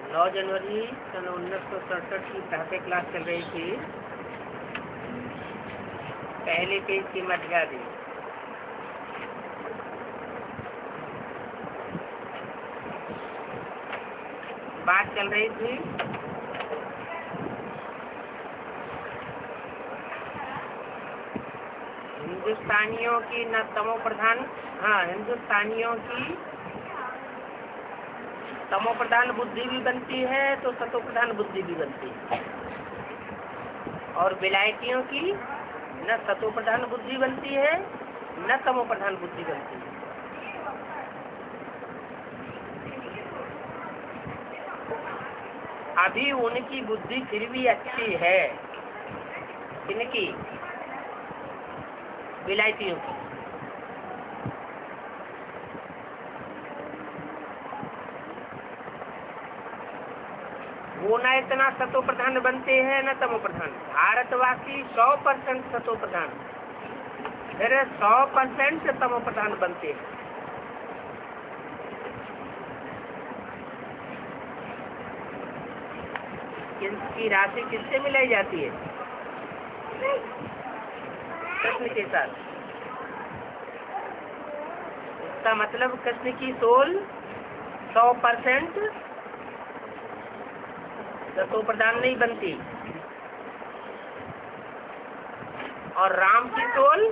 9 जनवरी सन 1967 की पहले क्लास चल रही थी। पहले पेज की मध्यादि बात चल रही थी हिंदुस्तानियों की न तमो प्रधान हिंदुस्तानियों की तमो प्रधान बुद्धि भी बनती है तो सतो प्रधान बुद्धि भी बनती है, और विलायतियों की न सतो प्रधान बुद्धि बनती है न तमो प्रधान बुद्धि बनती है। अभी उनकी बुद्धि फिर भी अच्छी है, किनकी? विलायतियों की। वो न इतना सतो प्रधान बनते हैं न तमो प्रधान। भारतवासी 100% सतो प्रधान, फिर 100% तमो प्रधान बनते हैं। इसकी राशि किससे मिलाई जाती है? कृष्ण के साथ। इसका मतलब कृष्ण की सोल 100% सतो प्रधान नहीं बनती, और राम की सोल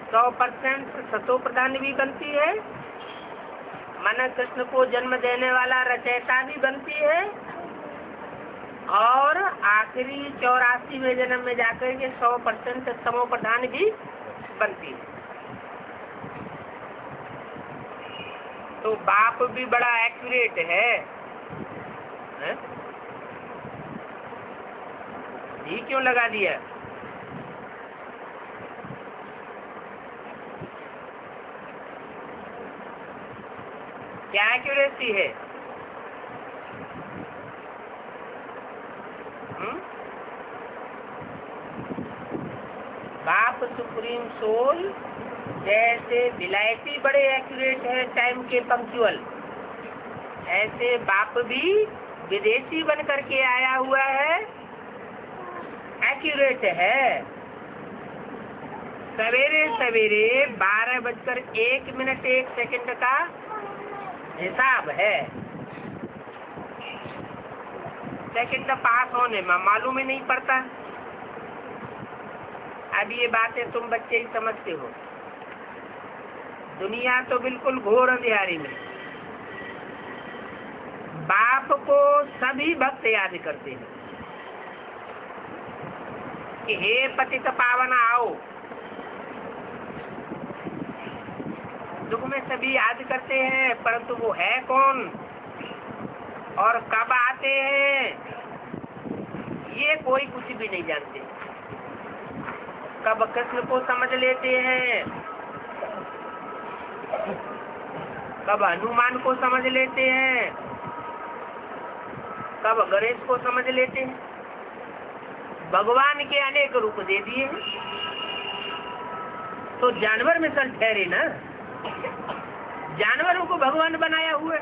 100% सतो प्रधान भी बनती है। मन कृष्ण को जन्म देने वाला रचयिता भी बनती है, और आखिरी 84वें जन्म में जाकर के 100% तमो प्रधान भी बनती है। तो बाप भी बड़ा एक्यूरेट है? ये क्यों लगा दिया? क्या एक्यूरेसी है? बाप सुप्रीम सोल जैसे विलायती बड़े एक्यूरेट है, टाइम के पंक्चुअल, ऐसे बाप भी विदेशी बन करके आया हुआ है, एक्यूरेट है। सवेरे सवेरे 12:01 का हिसाब है। सेकंड पास होने में मालूम ही नहीं पड़ता। अब ये बातें तुम बच्चे ही समझते हो। दुनिया तो बिल्कुल घोर अंधियारी में। बाप को सभी भक्त याद करते हैं कि हे पतित पावन आओ। दुख में सभी याद करते हैं, परंतु वो है कौन और कब आते हैं ये कोई कुछ भी नहीं जानते। कब कृष्ण को समझ लेते हैं, कब हनुमान को समझ लेते हैं, कब गणेश को समझ लेते हैं। भगवान के अनेक रूप दे दिए, तो जानवर में सल ठहरे ना। जानवरों को भगवान बनाया हुआ है।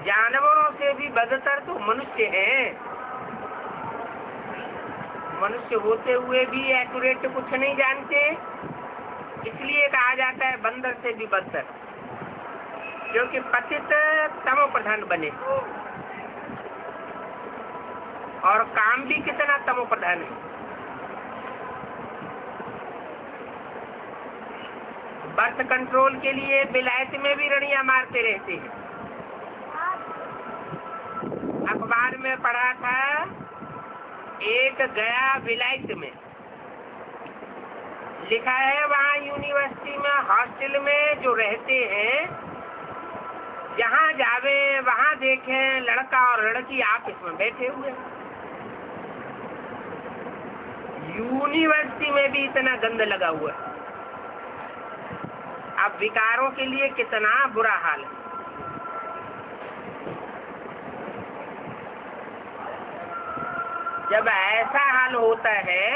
जानवरों से भी बदतर तो मनुष्य हैं। मनुष्य होते हुए भी एक्यूरेट कुछ नहीं जानते, इसलिए कहा जाता है बंदर से भी बदतर, क्योंकि पतित तमो प्रधान बने और काम भी कितना तमो प्रधान है। बर्थ कंट्रोल के लिए विलायत में भी रड़ियां मारते रहते हैं। अखबार में पढ़ा था, एक गया विलायत में लिखा है, वहाँ यूनिवर्सिटी में हॉस्टल में जो रहते हैं, जहाँ जावे वहाँ देखें लड़का और लड़की आपस में बैठे हुए। यूनिवर्सिटी में भी इतना गंद लगा हुआ है। अब विकारों के लिए कितना बुरा हाल है। जब ऐसा हाल होता है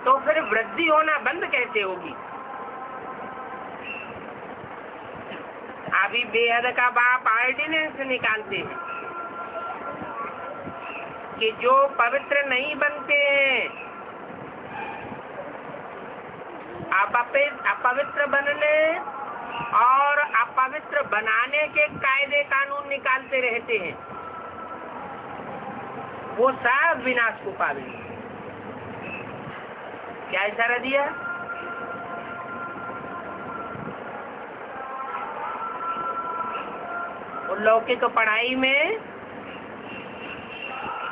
तो फिर वृद्धि होना बंद कैसे होगी? अभी बेहद का बाप ऑर्डिनेंस निकालते हैं कि जो पवित्र नहीं बनते हैं, अपवित्र बनने और अपवित्र बनाने के कायदे कानून निकालते रहते हैं, वो सब विनाश को पावेंगे। क्या इशारा दिया? और लौकिक पढ़ाई में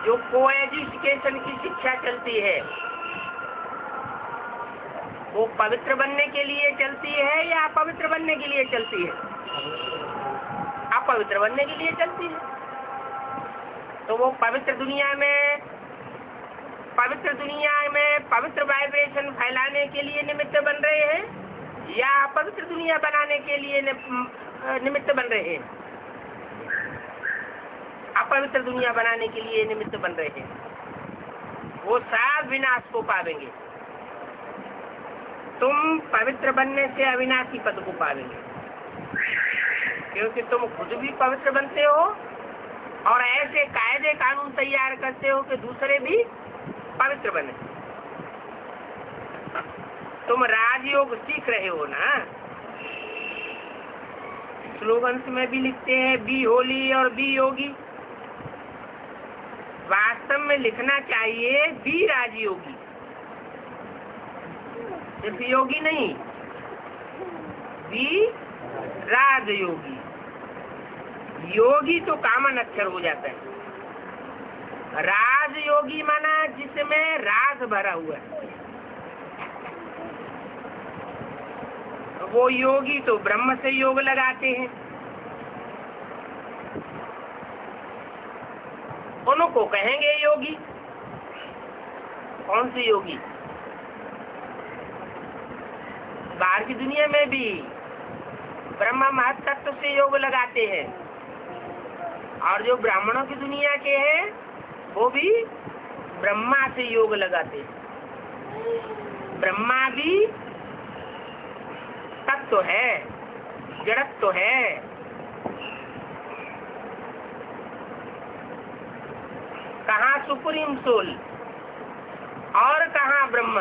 जो कोएजुकेशन की शिक्षा चलती है, वो पवित्र बनने के लिए चलती है या अपवित्र बनने के लिए चलती है? अपवित्र बनने के लिए चलती है। तो वो पवित्र दुनिया में पवित्र वाइब्रेशन फैलाने के लिए निमित्त बन रहे हैं या अपवित्र दुनिया बनाने के लिए निमित्त बन रहे हैं? अपवित्र दुनिया बनाने के लिए निमित्त बन रहे हैं। वो सब विनाश को पावेंगे। तुम पवित्र बनने से अविनाशी पद को पावेंगे, क्योंकि तुम खुद भी पवित्र बनते हो और ऐसे कायदे कानून तैयार करते हो कि दूसरे भी पवित्र बने। तुम राजयोग सीख रहे हो ना। स्लोगन्स में भी लिखते हैं बी होली और बी योगी। वास्तव में लिखना चाहिए बी राजयोगी, सिर्फ योगी नहीं, बी राजयोगी। योगी तो कॉमन अक्षर हो जाता है। राजयोगी माना जिसमें राज भरा हुआ है। वो योगी तो ब्रह्म से योग लगाते हैं। उनको कहेंगे योगी। कौन से योगी? बाहर की दुनिया में भी ब्रह्म महत्त्व से योग लगाते हैं, और जो ब्राह्मणों की दुनिया के हैं वो भी ब्रह्मा से योग लगाते हैं। ब्रह्मा भी तत्व है, जड़त्व है। कहाँ सुप्रीम सोल और कहाँ ब्रह्मा?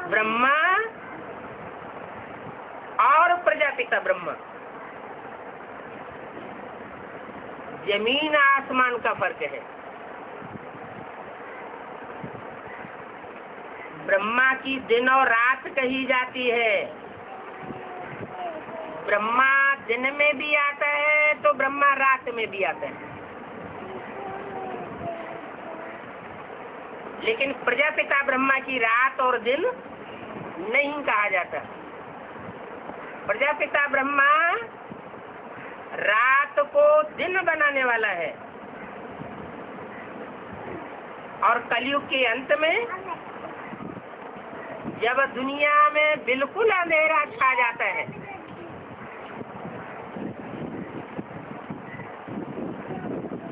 ब्रह्मा और प्रजापिता ब्रह्मा। जमीन आसमान का फर्क है। ब्रह्मा की दिन और रात कही जाती है। ब्रह्मा दिन में भी आता है तो ब्रह्मा रात में भी आता है। लेकिन प्रजापिता ब्रह्मा की रात और दिन नहीं कहा जाता। प्रजापिता ब्रह्मा रात को दिन बनाने वाला है, और कलयुग के अंत में जब दुनिया में बिल्कुल अंधेरा छा जाता है,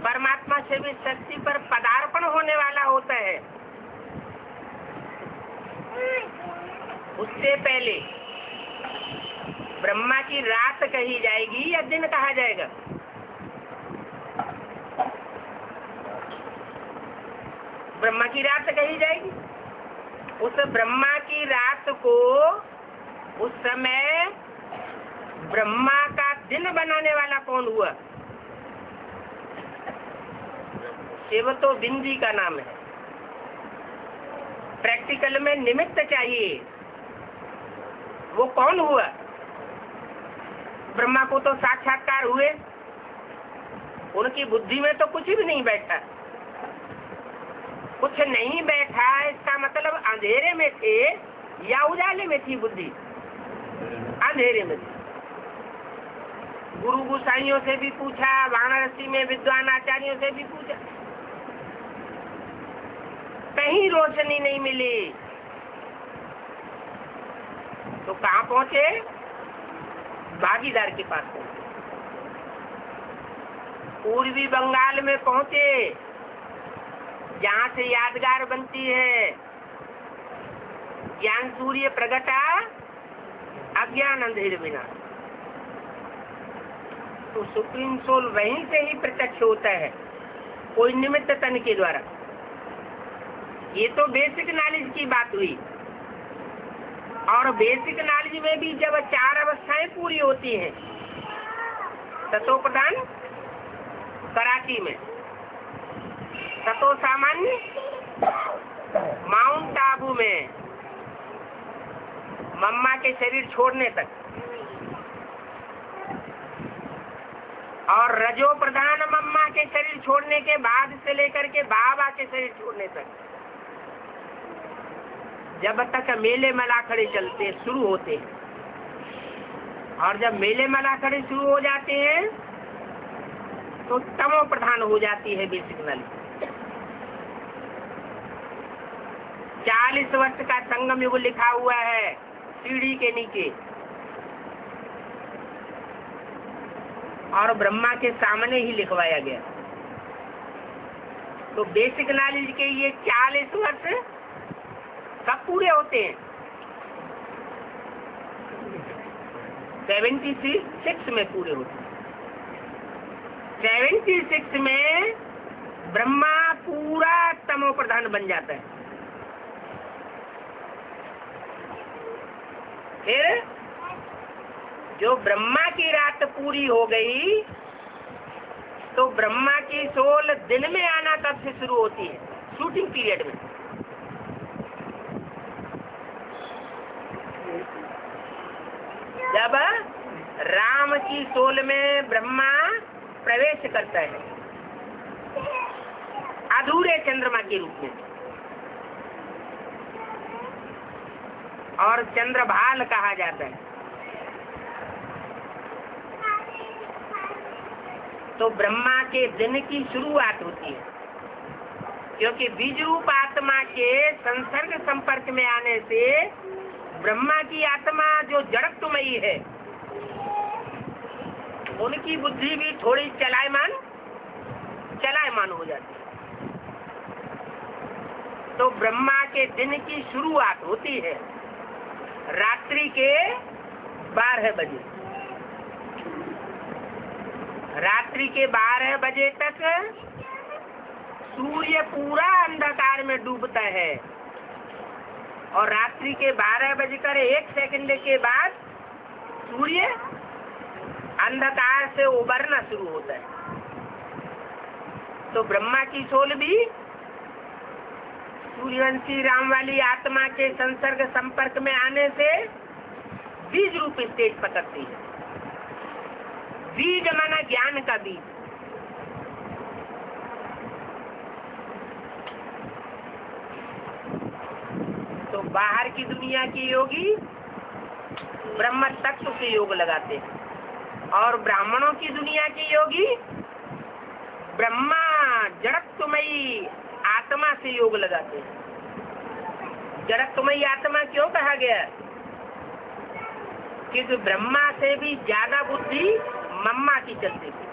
परमात्मा से भी शक्ति पर पदार्पण होने वाला होता है, उससे पहले ब्रह्मा की रात कही जाएगी या दिन कहा जाएगा? ब्रह्मा की रात कही जाएगी। उस ब्रह्मा की रात को उस समय ब्रह्मा का दिन बनाने वाला कौन हुआ? शिव तो बिंदी का नाम है। प्रैक्टिकल में निमित्त चाहिए। वो कौन हुआ? ब्रह्मा को तो साक्षात्कार हुए, उनकी बुद्धि में तो कुछ भी नहीं बैठा। कुछ नहीं बैठा इसका मतलब अंधेरे में थे या उजाले में थी बुद्धि? अंधेरे में थी। गुरु गोसाइयों से भी पूछा, वाराणसी में विद्वान आचार्यों से भी पूछा, कहीं रोशनी नहीं मिली। तो कहाँ पहुंचे? भागीदार के पास पहुंचे। पूर्वी बंगाल में पहुंचे, जहाँ से यादगार बनती है, ज्ञान सूर्य प्रगटा अज्ञान अंधेर बिना। तो सुप्रीम सोल वहीं से ही प्रत्यक्ष होता है, कोई निमित्त तन के द्वारा। ये तो बेसिक नॉलेज की बात हुई। और बेसिक नॉलेज में भी जब 4 अवस्थाएं पूरी होती हैं, सतो प्रधान कराची में, सतो सामान्य माउंट आबू में, मम्मा के शरीर छोड़ने तक, और रजो प्रधान मम्मा के शरीर छोड़ने के बाद से लेकर के बाबा के शरीर छोड़ने तक, जब तक मेले मलाखड़े चलते शुरू होते हैं। और जब मेले मलाखड़े शुरू हो जाते हैं तो तमो प्रधान हो जाती है बेसिक नॉलेज। 40 वर्ष का संगम युग लिखा हुआ है सीढ़ी के नीचे, और ब्रह्मा के सामने ही लिखवाया गया। तो बेसिक नॉलेज के ये 40 वर्ष कब पूरे होते हैं? 76 में पूरे होते हैं। 76 में ब्रह्मा पूरा तमो प्रधान बन जाता है। फिर जो ब्रह्मा की रात पूरी हो गई तो ब्रह्मा की सोल दिन में आना कब से शुरू होती है? शूटिंग पीरियड में। जब राम की सोल में ब्रह्मा प्रवेश करता है अधूरे चंद्रमा के रूप में, और चंद्रभाल कहा जाता है। तो ब्रह्मा के दिन की शुरुआत होती है, क्योंकि बीज रूप आत्मा के संसर्ग संपर्क में आने से ब्रह्मा की आत्मा जो जड़त्वमयी है, उनकी बुद्धि भी थोड़ी चलायमान हो जाती है। तो ब्रह्मा के दिन की शुरुआत होती है रात्रि के 12 बजे। रात्रि के 12 बजे तक सूर्य पूरा अंधकार में डूबता है, और रात्रि के 12:01 के बाद सूर्य अंधकार से उबरना शुरू होता है। तो ब्रह्मा की सोल भी सूर्यवंशी राम वाली आत्मा के संसर्ग संपर्क में आने से बीज रूप स्टेज पकड़ती है। बीज माना ज्ञान का बीज। तो बाहर की दुनिया के योगी ब्रह्म तत्व से योग लगाते हैं, और ब्राह्मणों की दुनिया के योगी ब्रह्मा जड़त्वमयी आत्मा से योग लगाते हैं। जड़त्वमयी आत्मा क्यों कहा गया? क्योंकि ब्रह्मा से भी ज्यादा बुद्धि मम्मा की चलती थी।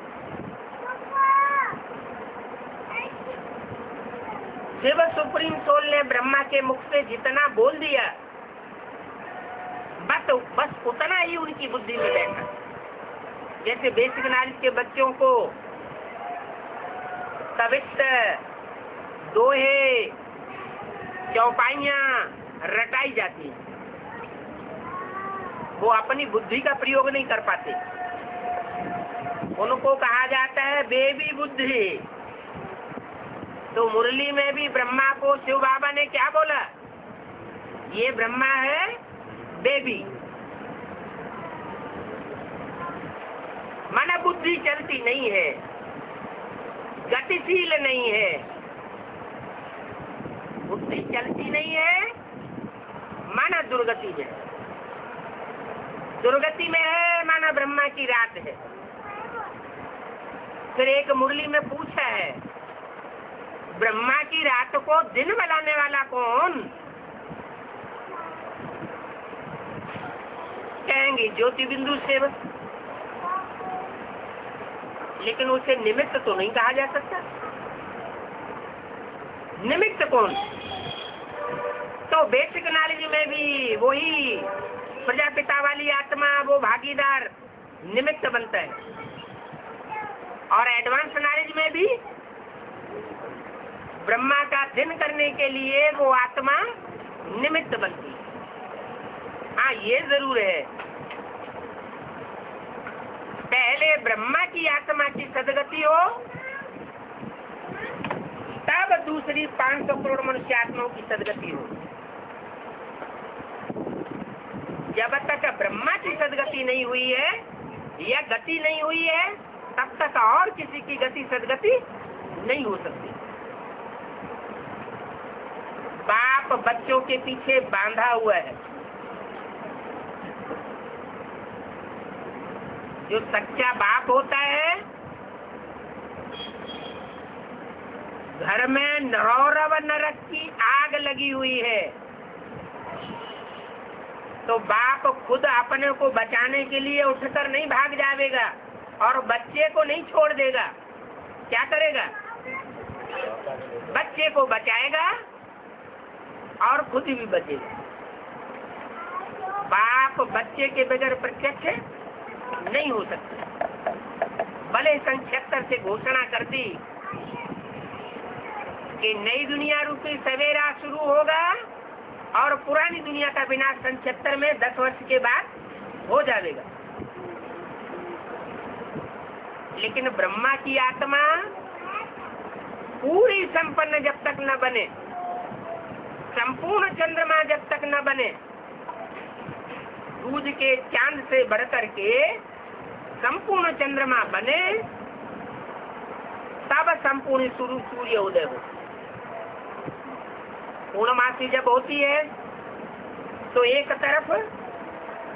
शिव सुप्रीम सोल ने ब्रह्मा के मुख से जितना बोल दिया, बस उतना ही उनकी बुद्धि में बैठा। जैसे बेसिक नॉलेज के बच्चों को कवित्त, दोहे, चौपाइयां रटाई जाती है, वो अपनी बुद्धि का प्रयोग नहीं कर पाते। उनको कहा जाता है बेबी बुद्धि। तो मुरली में भी ब्रह्मा को शिव बाबा ने क्या बोला? ये ब्रह्मा है बेबी। माना बुद्धि चलती नहीं है, गतिशील नहीं है। बुद्धि चलती नहीं है माना दुर्गति में। दुर्गति में है माना ब्रह्मा की रात है। फिर एक मुरली में पूछा है, ब्रह्मा की रात को दिन बनाने वाला कौन? कहेंगे ज्योति बिंदु सेवक। लेकिन उसे निमित्त तो नहीं कहा जा सकता। निमित्त कौन? तो बेसिक नॉलेज में भी वही प्रजापिता वाली आत्मा, वो भागीदार निमित्त बनता है। और एडवांस नॉलेज में भी ब्रह्मा का दिन करने के लिए वो आत्मा निमित्त बनती है। हाँ, ये जरूर है, पहले ब्रह्मा की आत्मा की सदगति हो, तब दूसरी 500 करोड़ मनुष्य आत्माओं की सदगति हो। जब तक ब्रह्मा की सदगति नहीं हुई है या गति नहीं हुई है, तब तक और किसी की गति सदगति नहीं हो सकती। बाप बच्चों के पीछे बांधा हुआ है। जो सच्चा बाप होता है, घर में नरौरव नरक की आग लगी हुई है, तो बाप खुद अपने को बचाने के लिए उठकर नहीं भाग जाएगा और बच्चे को नहीं छोड़ देगा। क्या करेगा? बच्चे को बचाएगा और खुद भी बचेगा। बाप बच्चे के बगैर प्रत्यक्ष नहीं हो सकता। भले सन 76 से घोषणा कर दी कि नई दुनिया रूपी सवेरा शुरू होगा और पुरानी दुनिया का विनाश सन 76 में 10 वर्ष के बाद हो जाएगा। लेकिन ब्रह्मा की आत्मा पूरी संपन्न जब तक न बने, संपूर्ण चंद्रमा जब तक न बने, सूरज के चांद से बढ़कर के संपूर्ण चंद्रमा बने, तब संपूर्ण सूर्य उदय हो। पूर्णमासी जब होती है तो एक तरफ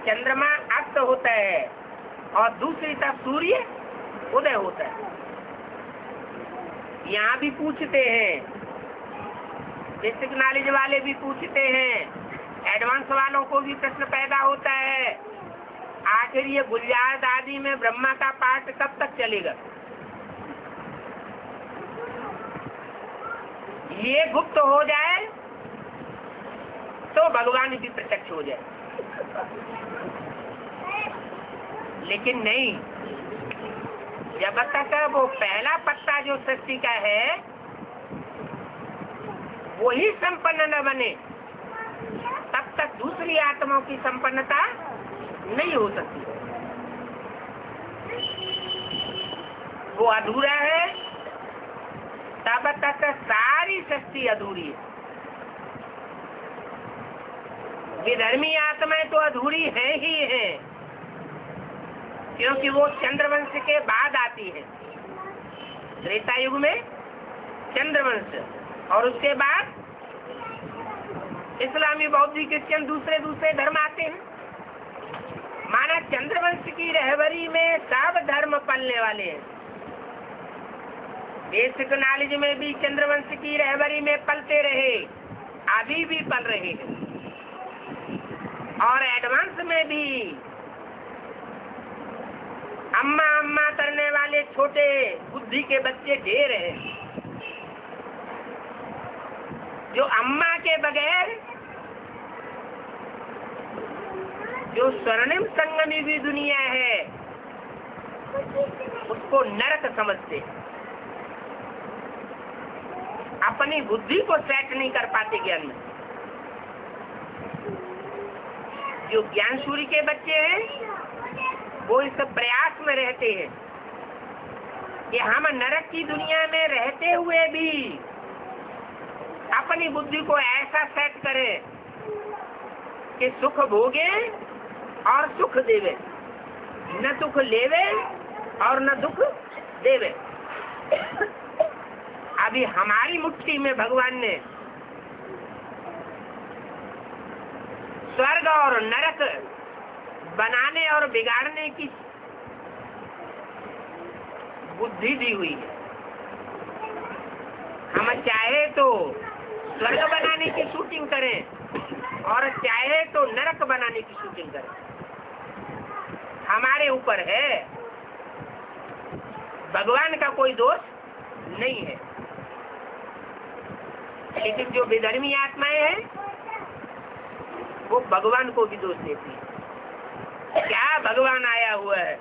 चंद्रमा अस्त होता है और दूसरी तरफ सूर्य उदय होता है। यहाँ भी पूछते हैं, बेसिक नॉलेज वाले भी पूछते हैं, एडवांस वालों को भी प्रश्न पैदा होता है, आखिर ये गुलजार आदि में ब्रह्मा का पाठ कब तक चलेगा? ये गुप्त हो जाए तो भगवान भी प्रत्यक्ष हो जाए। लेकिन नहीं, जब तक वो पहला पत्ता जो सृष्टि का है वही संपन्न न बने, तब तक दूसरी आत्माओं की संपन्नता नहीं हो सकती। वो अधूरा है, तब तक सारी सृष्टि अधूरी है। विधर्मी आत्माएं तो अधूरी है ही है, क्योंकि वो चंद्रवंश के बाद आती है। त्रेता युग में चंद्रवंश और उसके बाद इस्लामी, बौद्ध, क्रिश्चियन दूसरे धर्म आते हैं। माना चंद्रवंश की रहबरी में सब धर्म पलने वाले हैं। बेसिक नॉलेज में भी चंद्रवंश की रहबरी में पलते रहे, अभी भी पल रहे हैं। और एडवांस में भी अम्मा अम्मा करने वाले छोटे बुद्धि के बच्चे ढेर हैं, जो अम्मा के बगैर जो स्वर्णिम संगमी भी दुनिया है उसको नरक समझते, अपनी बुद्धि को सेट नहीं कर पाते ज्ञान में। जो ज्ञान सूर्य के बच्चे हैं वो इस प्रयास में रहते हैं कि हम नरक की दुनिया में रहते हुए भी अपनी बुद्धि को ऐसा सेट करें कि सुख भोगे और सुख देवे, न सुख लेवे और न दुख देवे। अभी हमारी मुट्ठी में भगवान ने स्वर्ग और नरक बनाने और बिगाड़ने की बुद्धि दी हुई है। हम चाहे तो स्वर्ग बनाने की शूटिंग करें और चाहे तो नरक बनाने की शूटिंग करें, हमारे ऊपर है। भगवान का कोई दोष नहीं है। लेकिन जो विधर्मी आत्माएं हैं वो भगवान को भी दोष देती है। क्या भगवान आया हुआ है,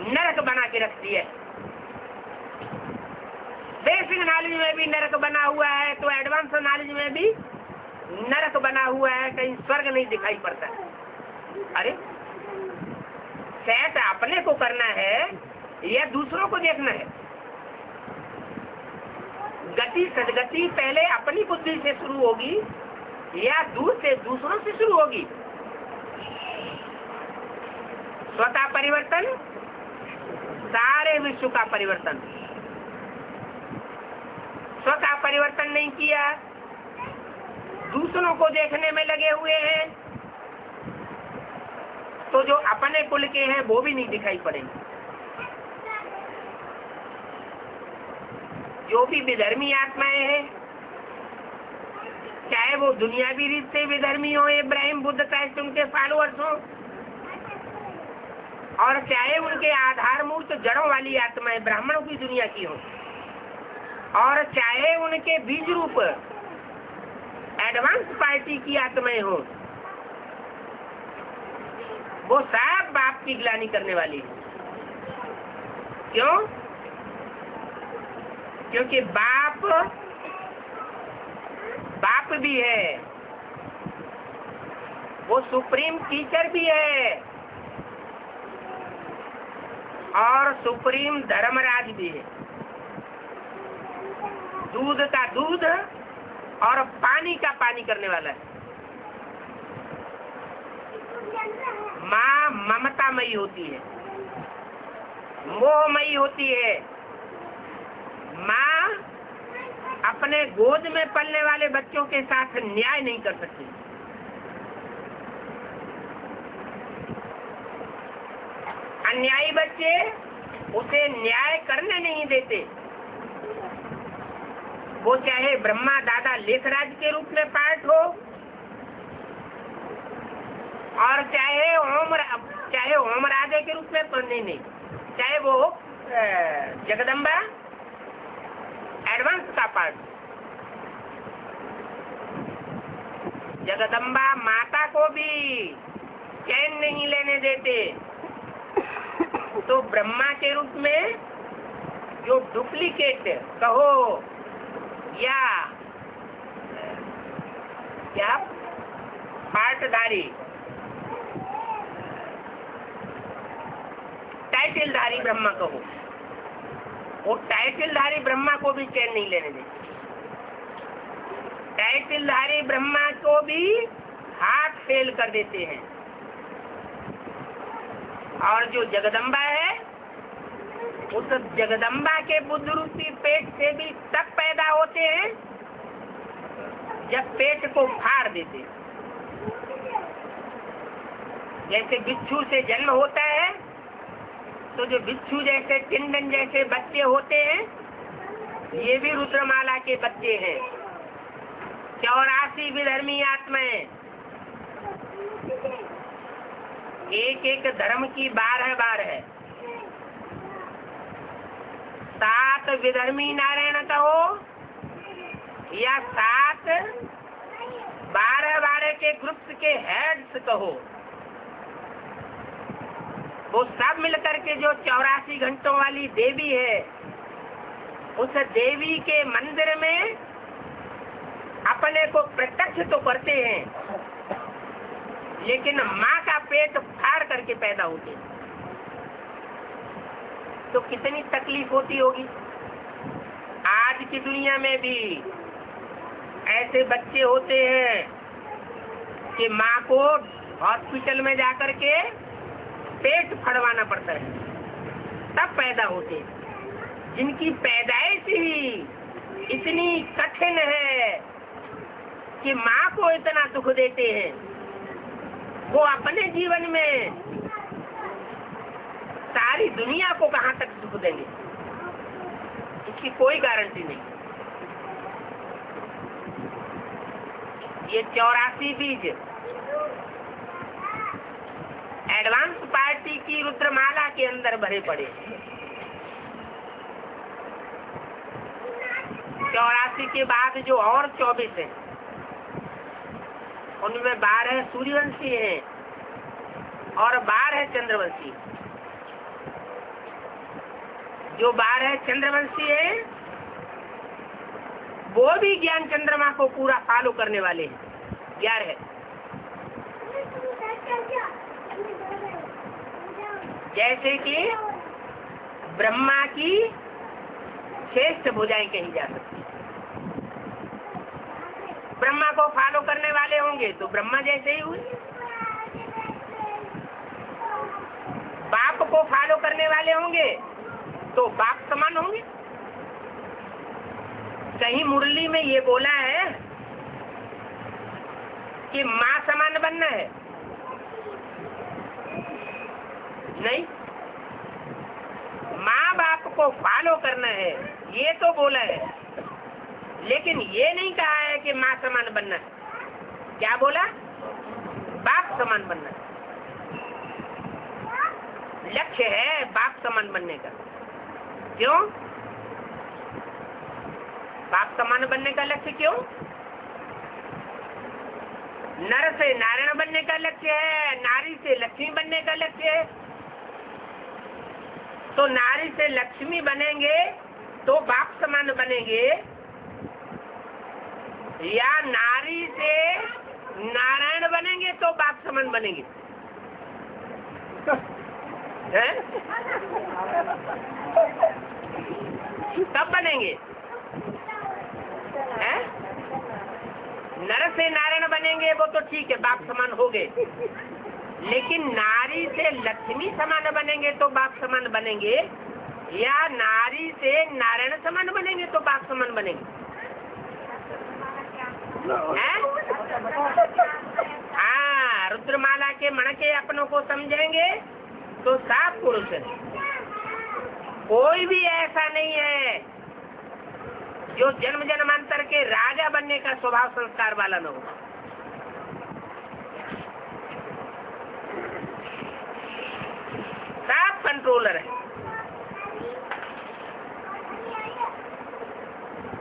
नरक बना के रखती है। बेसिक नॉलेज में भी नरक बना हुआ है, तो एडवांस नॉलेज में भी नरक बना हुआ है, कहीं स्वर्ग नहीं दिखाई पड़ता। अरे सेट अपने को करना है या दूसरों को देखना है? गति सदगति पहले अपनी बुद्धि से शुरू होगी या दूसरों से शुरू होगी? स्वतः परिवर्तन, सारे विश्व का परिवर्तन। स्वतः परिवर्तन नहीं किया, दूसरों को देखने में लगे हुए हैं, तो जो अपने कुल के हैं वो भी नहीं दिखाई पड़ेंगे। जो भी विधर्मी आत्माएं हैं, चाहे वो दुनियावी रीत से विधर्मी हो, इब्राहिम, बुद्ध, क्राइस्ट, उनके फॉलोअर्स हो, और चाहे उनके आधारभूत जड़ों वाली आत्माएं ब्राह्मणों की दुनिया की हो, और चाहे उनके बीज रूप एडवांस पार्टी की आत्माएं हो, वो सब बाप की गिलानी करने वाली है। क्यों? क्योंकि बाप भी है, वो सुप्रीम टीचर भी है, और सुप्रीम धर्मराज भी है। दूध का दूध और पानी का पानी करने वाला है। माँ ममतामयी होती है, मोहमयी होती है। माँ अपने गोद में पलने वाले बच्चों के साथ न्याय नहीं कर सकती। अन्यायी बच्चे उसे न्याय करने नहीं देते। वो चाहे ब्रह्मा दादा लेखराज के रूप में पाठ हो, और चाहे ओम राधे के रूप में, नहीं, चाहे वो जगदम्बा एडवांस का पार्ट। जगदम्बा माता को भी चैन नहीं लेने देते, तो ब्रह्मा के रूप में जो डुप्लीकेट कहो या क्या पार्टधारी, टाइटलधारी ब्रह्मा कहो, वो टाइटलधारी ब्रह्मा को भी चैन नहीं लेने देते। टाइटलधारी ब्रह्मा को भी हाथ फेल कर देते हैं। और जो जगदम्बा है, उस जगदम्बा के बुद्ध रूपी पेट से भी तब पैदा होते हैं जब पेट को फाड़ देते। जैसे बिच्छू से जन्म होता है, तो जो बिच्छू जैसे टिंडन जैसे बच्चे होते हैं, ये भी रुद्रमाला के बच्चे हैं। 84 विधर्मी आत्माएं, एक एक धर्म की 12 है। 7 विधर्मी नारायण कहो या 7 12 के ग्रुप्स के हेड्स कहो, वो सब मिलकर के जो 84 घंटों वाली देवी है, उस देवी के मंदिर में अपने को प्रत्यक्ष तो करते हैं, लेकिन माँ का पेट फाड़ करके पैदा होते हैं। तो कितनी तकलीफ होती होगी। आज की दुनिया में भी ऐसे बच्चे होते हैं कि माँ को हॉस्पिटल में जाकर के पेट फड़वाना पड़ता है, तब पैदा होते हैं, जिनकी पैदाइश ही इतनी कठिन है कि माँ को इतना दुख देते हैं। वो अपने जीवन में सारी दुनिया को कहाँ तक सुख देंगे, इसकी कोई गारंटी नहीं। ये 84 बीज एडवांस पार्टी की रुद्रमाला के अंदर भरे पड़े। 84 के बाद जो और 24 हैं, उनमें 12 सूर्यवंशी हैं और 12 चंद्रवंशी। जो 12 चंद्रवंशी है वो भी ज्ञान चंद्रमा को पूरा फॉलो करने वाले हैं। 11 जैसे कि ब्रह्मा की श्रेष्ठ भुजाएं कही जा सकती है। ब्रह्मा को फॉलो करने वाले होंगे तो ब्रह्मा जैसे ही हुए। बाप को फॉलो करने वाले होंगे तो बाप समान होंगे। कहीं मुरली में ये बोला है कि माँ समान बनना है? नहीं, माँ बाप को फॉलो करना है ये तो बोला है, लेकिन ये नहीं कहा है कि माँ समान बनना है। क्या बोला? बाप समान बनना है। लक्ष्य है बाप समान बनने का। क्यों बाप समान बनने का लक्ष्य? क्यों? नर से नारायण बनने का लक्ष्य है, नारी से लक्ष्मी बनने का लक्ष्य है। तो नारी से लक्ष्मी बनेंगे तो बाप समान बनेंगे, या नारी से नारायण बनेंगे तो बाप समान बनेंगे? कब बनेंगे? हैं? नर से नारायण बनेंगे वो तो ठीक है, बाप समान हो गए, लेकिन नारी से लक्ष्मी समान बनेंगे तो बाप समान बनेंगे, या नारी से नारायण समान बनेंगे तो बाप समान बनेंगे? हाँ, रुद्रमाला के मणके अपनों को समझेंगे तो सात पुरुष है। कोई भी ऐसा नहीं है जो जन्म जन्मांतर के राजा बनने का स्वभाव संस्कार वाला न हो। सब कंट्रोलर है।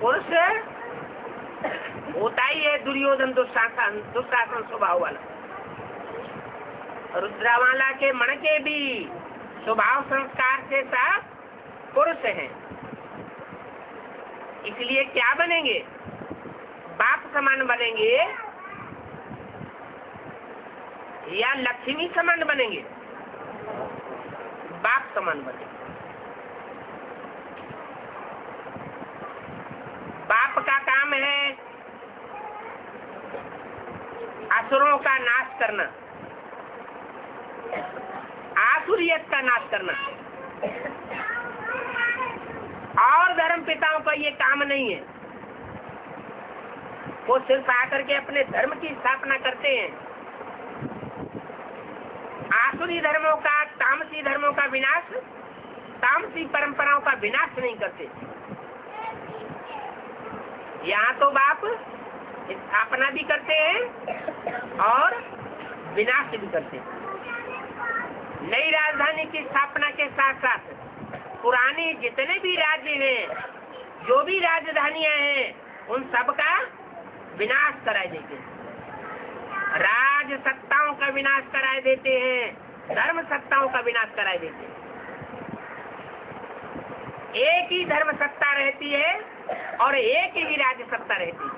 पुरुष होता ही है दुर्योधन दुशासन स्वभाव वाला। रुद्रमाला के मणके भी स्वभाव संस्कार से सब पुरुष हैं। इसलिए क्या बनेंगे? बाप समान बनेंगे या लक्ष्मी समान बनेंगे? बाप समान बनेंगे। बाप का काम है असुरों का नाश करना, आसुरियत का नाश करना। और धर्म पिताओं का ये काम नहीं है। वो सिर्फ आकर के अपने धर्म की स्थापना करते हैं। आसुरी धर्मों का, तामसी धर्मों का विनाश, तामसी परंपराओं का विनाश नहीं करते। यहाँ तो बाप स्थापना भी करते हैं और विनाश भी करते हैं। नई राजधानी की स्थापना के साथ साथ पुराने जितने भी राज्य हैं, जो भी राजधानियां हैं, उन सब का विनाश करा देते हैं। राज सत्ताओं का विनाश करा देते हैं, धर्म सत्ताओं का विनाश करा देते हैं। एक ही धर्म सत्ता रहती है और एक ही राज्य सत्ता रहती है,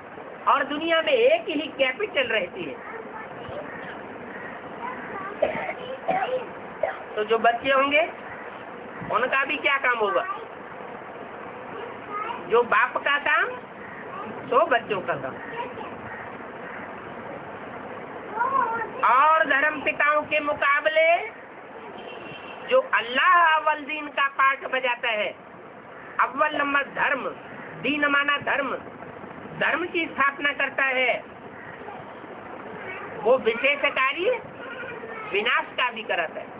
और दुनिया में एक ही कैपिटल रहती है। तो जो बच्चे होंगे उनका भी क्या काम होगा? जो बाप का काम सो बच्चों का काम। और धर्म पिताओं के मुकाबले जो अल्लाह अव्वल दीन का पार्ट बजाता है, अव्वल नंबर धर्म, दीन माना धर्म, धर्म की स्थापना करता है, वो विशेष कार्य विनाश का भी कराता है।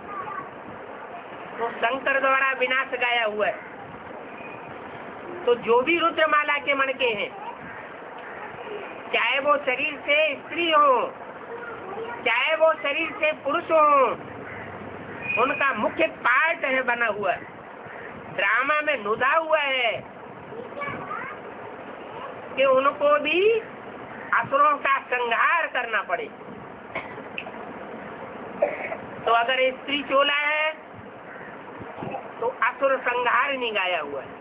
तो शंकर द्वारा विनाश गाया हुआ है। तो जो भी रुद्रमाला के मणके हैं, चाहे वो शरीर से स्त्री हो, चाहे वो शरीर से पुरुष हो, उनका मुख्य पार्ट है बना हुआ है, ड्रामा में नुदा हुआ है कि उनको भी असुरों का संहार करना पड़े। तो अगर स्त्री चोला है तो असुर संहारिणी गाया हुआ है।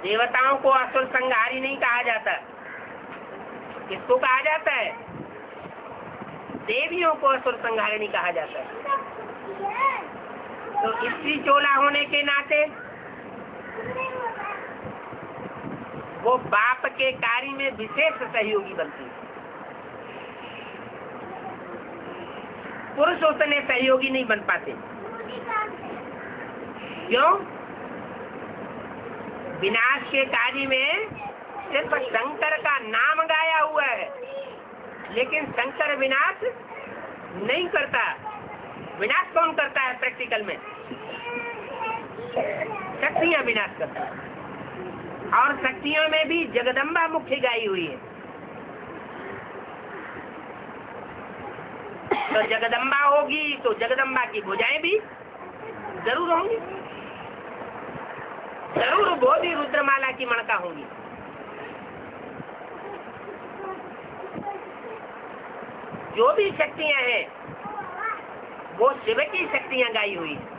देवताओं को असुर संहारी नहीं कहा जाता। किसको कहा जाता है? देवियों को असुर संहारिणी कहा जाता है। तो स्त्री चोला होने के नाते वो बाप के कार्य में विशेष सहयोगी बनती है। पुरुष उतने सहयोगी नहीं बन पाते। क्यों? विनाश के कार्य में सिर्फ शंकर का नाम गाया हुआ है, लेकिन शंकर विनाश नहीं करता। विनाश कौन करता है प्रैक्टिकल में? शक्तियां विनाश करती है। और शक्तियों में भी जगदम्बा मुख्य गाई हुई है। तो जगदम्बा होगी तो जगदम्बा की भुजाएं भी जरूर होंगी, जरूर वो भी रुद्रमाला की मणका होंगी। जो भी शक्तियां हैं वो शिव की शक्तियां गाई हुई है।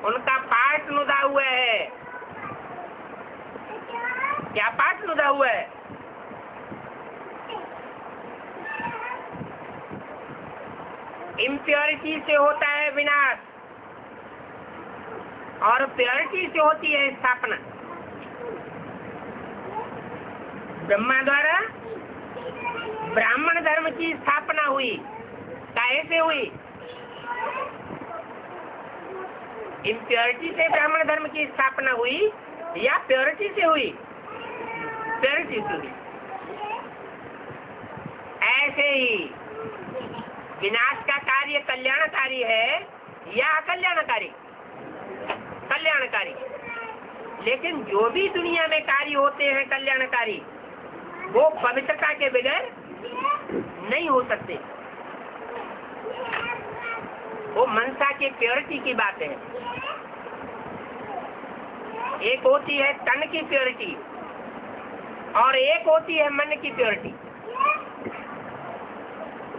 उनका पाठ नुदा हुआ है। क्या पाठ नुदा हुआ है? इम्प्योरिटी से होता है विनाश और प्योरिटी से होती है स्थापना। ब्रह्मा द्वारा ब्राह्मण धर्म की स्थापना हुई। कैसे हुई? इम्प्योरिटी से ब्राह्मण धर्म की स्थापना हुई या प्योरिटी से हुई? प्योरिटी से हुई। ऐसे ही विनाश का कार्य कल्याणकारी है या अकल्याणकारी? कल्याणकारी। लेकिन जो भी दुनिया में कार्य होते हैं कल्याणकारी, वो पवित्रता के बगैर नहीं हो सकते। वो मनसा के प्योरिटी की बात है। एक होती है तन की प्योरिटी और एक होती है मन की प्योरिटी।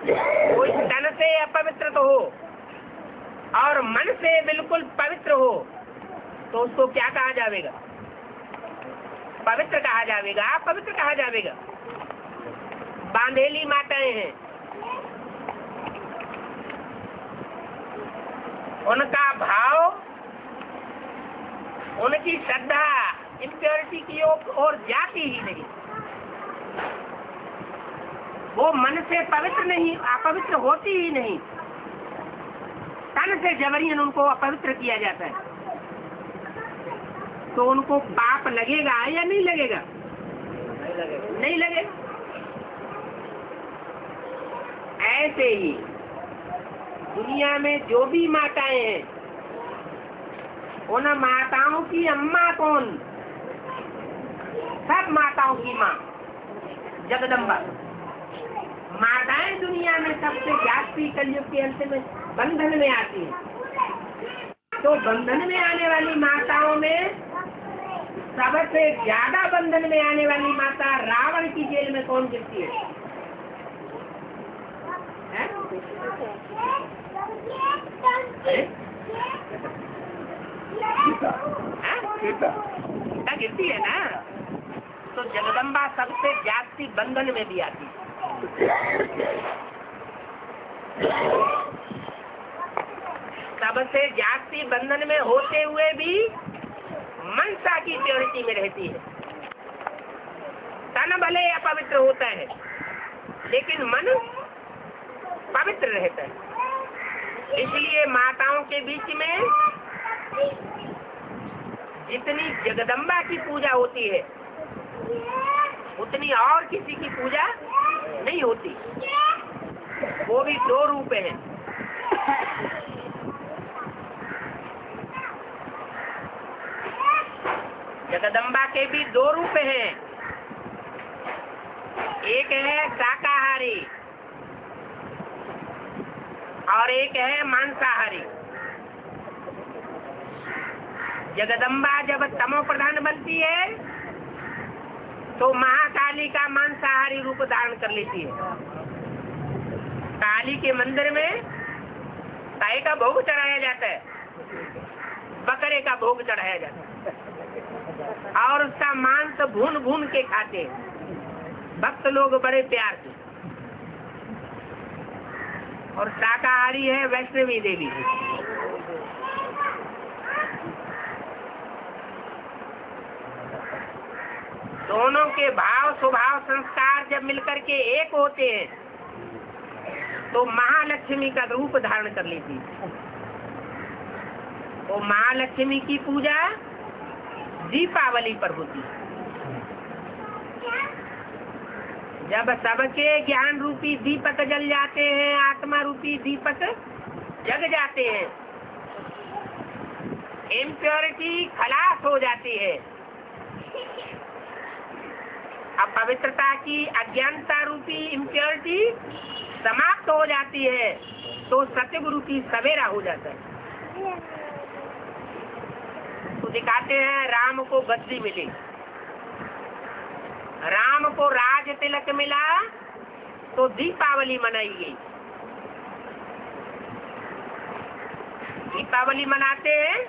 कोई तन से अपवित्र तो हो और मन से बिल्कुल पवित्र हो तो उसको क्या कहा जाएगा? पवित्र कहा जाएगा, पवित्र कहा जाएगा। बांधेली माताएं हैं, उनका भाव, उनकी श्रद्धा इम्प्योरिटी की ओर जाती ही नहीं। वो मन से पवित्र नहीं, अपवित्र होती ही नहीं। तन से जबरियन उनको अपवित्र किया जाता है। तो उनको पाप लगेगा या नहीं लगेगा? नहीं लगेगा। ऐसे ही दुनिया में जो भी माताएं हैं, उन माताओं की अम्मा कौन? सब माताओं की माँ जगदम्बा। माताएं दुनिया में सबसे जाती कलयुग के अंत में बंधन में आती हैं। तो बंधन में आने वाली माताओं में सबसे ज्यादा बंधन में आने वाली माता रावण की जेल में कौन गिरती है? सीता गिरती है ना। तो जगदम्बा सबसे जाती बंधन में भी आती है। सबसे जाती बंधन में होते हुए भी मनसा की प्योरिटी में रहती है। तन भले अपवित्र होता है लेकिन मन पवित्र रहता है। इसलिए माताओं के बीच में जितनी जगदम्बा की पूजा होती है उतनी और किसी की पूजा नहीं होती। वो भी दो रूप हैं। जगदम्बा के भी दो रूप हैं। एक है शाकाहारी और एक है मांसाहारी। जगदम्बा जब तमो प्रधान बनती है तो काली का मांसाहारी रूप धारण कर लेती है। काली के मंदिर में गाय का भोग चढ़ाया जाता है, बकरे का भोग चढ़ाया जाता है और उसका मांस भून भून के खाते हैं भक्त लोग बड़े प्यार से। और शाकाहारी है वैष्णवी देवी। दोनों के भाव स्वभाव संस्कार जब मिलकर के एक होते हैं तो महालक्ष्मी का रूप धारण कर लेती है। वो महालक्ष्मी की पूजा दीपावली पर होती है, जब सबके ज्ञान रूपी दीपक जल जाते हैं, आत्मा रूपी दीपक जग जाते हैं, इम्प्योरिटी खलास हो जाती है, अपवित्रता की अज्ञानता रूपी इम्प्योरिटी समाप्त हो जाती है, तो सत्युग रूपी सवेरा हो जाता है। तो दिखाते हैं राम को गद्दी मिली, राम को राज तिलक मिला तो दीपावली मनाई गई। दीपावली मनाते हैं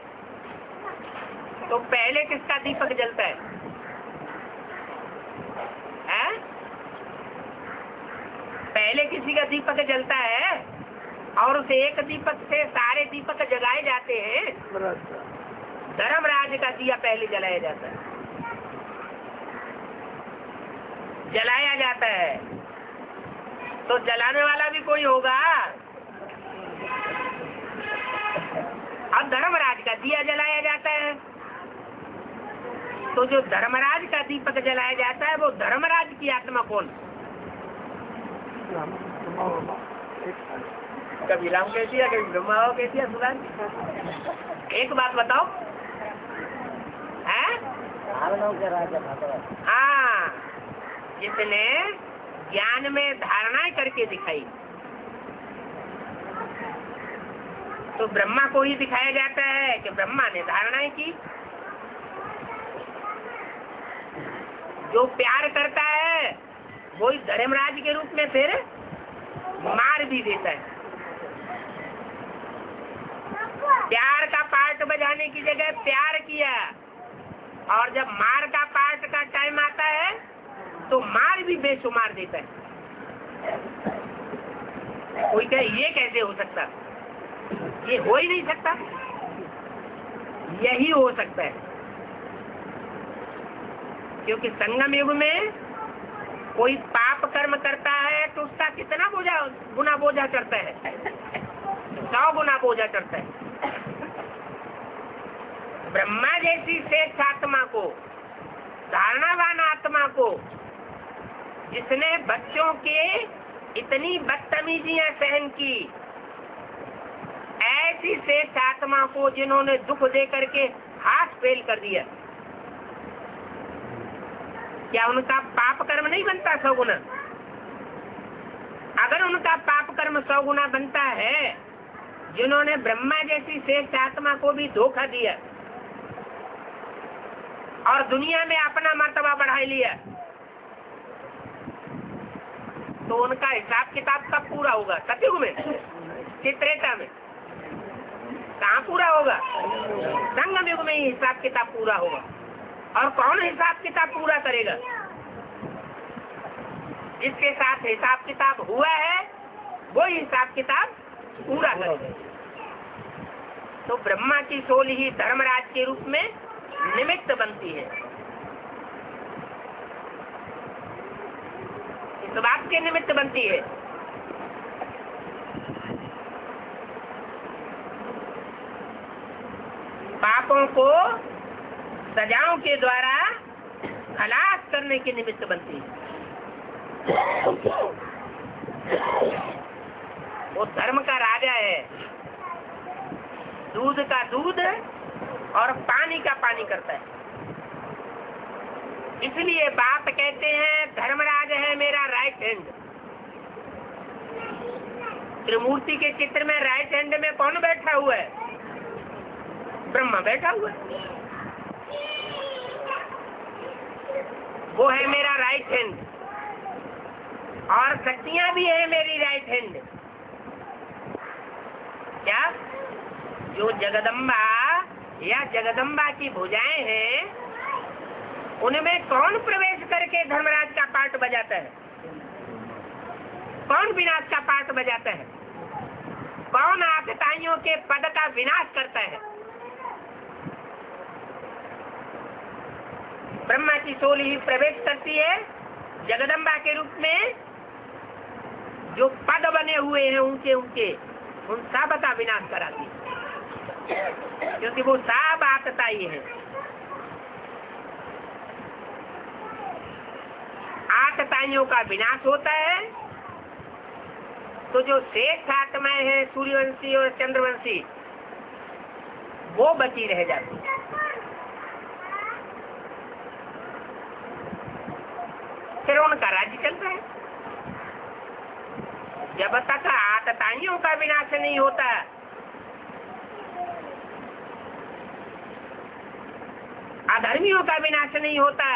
तो पहले किसका दीपक जलता है? पहले किसी का दीपक जलता है और उस एक दीपक से सारे दीपक जगाए जाते हैं। धर्मराज का दिया पहले जलाया जाता है, जलाया जाता है। तो जलाने वाला भी कोई होगा। अब धर्मराज का दिया जलाया जाता है, तो जो धर्मराज का दीपक जलाया जाता है वो धर्मराज की आत्मा कौन? कभी राम कहती है, कभी ब्रह्मा कहती है। सुधान एक बात बताओ, है? हाँ, जिसने ज्ञान में धारणाएं करके दिखाई, तो ब्रह्मा को ही दिखाया जाता है कि ब्रह्मा ने धारणाएं की। जो प्यार करता है वही धर्मराज के रूप में फिर मार भी देता है। प्यार का पार्ट बजाने की जगह प्यार किया, और जब मार का पार्ट का टाइम आता है तो मार भी बेशुमार देता है। कोई कहे ये कैसे हो सकता? ये हो ही नहीं सकता, यही हो सकता है। क्योंकि संगम युग में कोई पाप कर्म करता है तो उसका कितना गुना बोझा चढ़ता है? 100 गुना बोझा चढ़ता है। ब्रह्मा जैसी श्रेष्ठ आत्मा को, धारणावान आत्मा को, जिसने बच्चों के इतनी बदतमीजियां सहन की, ऐसी श्रेष्ठ आत्मा को जिन्होंने दुख दे करके हाथ फेल कर दिया, क्या उनका पाप कर्म नहीं बनता 100 गुना? अगर उनका पाप कर्म 100 गुना बनता है, जिन्होंने ब्रह्मा जैसी श्रेष्ठ आत्मा को भी धोखा दिया और दुनिया में अपना मर्तबा बढ़ा लिया, तो उनका हिसाब किताब कब पूरा होगा? सतयुग में कि त्रेता में? कहाँ पूरा होगा? संगम युग में ही हिसाब किताब पूरा होगा। और कौन हिसाब किताब पूरा करेगा? जिसके साथ हिसाब किताब हुआ है वो हिसाब किताब पूरा करेगा। तो ब्रह्मा की सोल ही धर्मराज के रूप में निमित्त बनती है। इस बात के निमित्त बनती है। पापों को सजाओं के द्वारा खलास करने के निमित्त बनती है। वो धर्म का राजा है, दूध का दूध और पानी का पानी करता है। इसलिए बाप कहते हैं धर्मराज है मेरा राइट हैंड। त्रिमूर्ति के चित्र में राइट हैंड में कौन बैठा हुआ है? ब्रह्मा बैठा हुआ है। वो है मेरा राइट हैंड, और शक्तियां भी है मेरी राइट हैंड। क्या? जो जगदम्बा या जगदम्बा की भुजाएं हैं, उनमें कौन प्रवेश करके धर्मराज का पार्ट बजाता है? कौन विनाश का पार्ट बजाता है? कौन आतताइयों के पद का विनाश करता है? ब्रह्मा की सोल ही प्रवेश करती है जगदम्बा के रूप में। जो पद बने हुए हैं ऊंचे ऊंचे, उन सब का विनाश कराती है, क्योंकि वो सब आतताई है। आतताइयों का विनाश होता है तो जो श्रेष्ठ आत्माएं हैं, सूर्यवंशी और चंद्रवंशी, वो बची रह जाती है। फिर उनका राज्य चलता है। जब तक आतताइयों का विनाश नहीं होता, अधर्मियों का विनाश नहीं होता,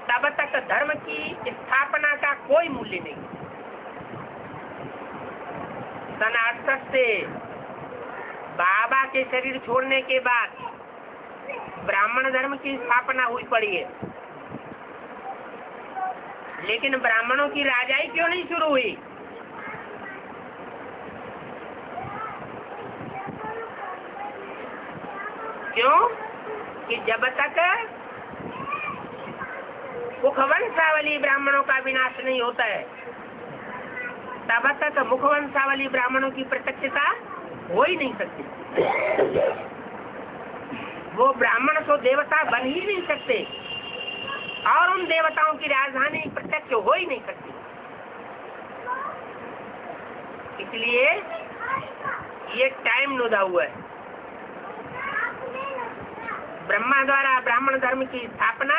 तब तक धर्म की स्थापना का कोई मूल्य नहीं। सन 68 से बाबा के शरीर छोड़ने के बाद ब्राह्मण धर्म की स्थापना हुई पड़ी है, लेकिन ब्राह्मणों की राजाई क्यों नहीं शुरू हुई? क्यों? कि जब तक मुखवंशावली ब्राह्मणों का विनाश नहीं होता है, तब तक मुखवंशावली ब्राह्मणों की प्रत्यक्षता हो ही नहीं सकती। वो ब्राह्मण तो देवता बन ही नहीं सकते, और उन देवताओं की राजधानी प्रत्यक्ष हो ही नहीं सकती। इसलिए ये टाइम नुदा हुआ है। ब्रह्मा द्वारा ब्राह्मण धर्म की स्थापना,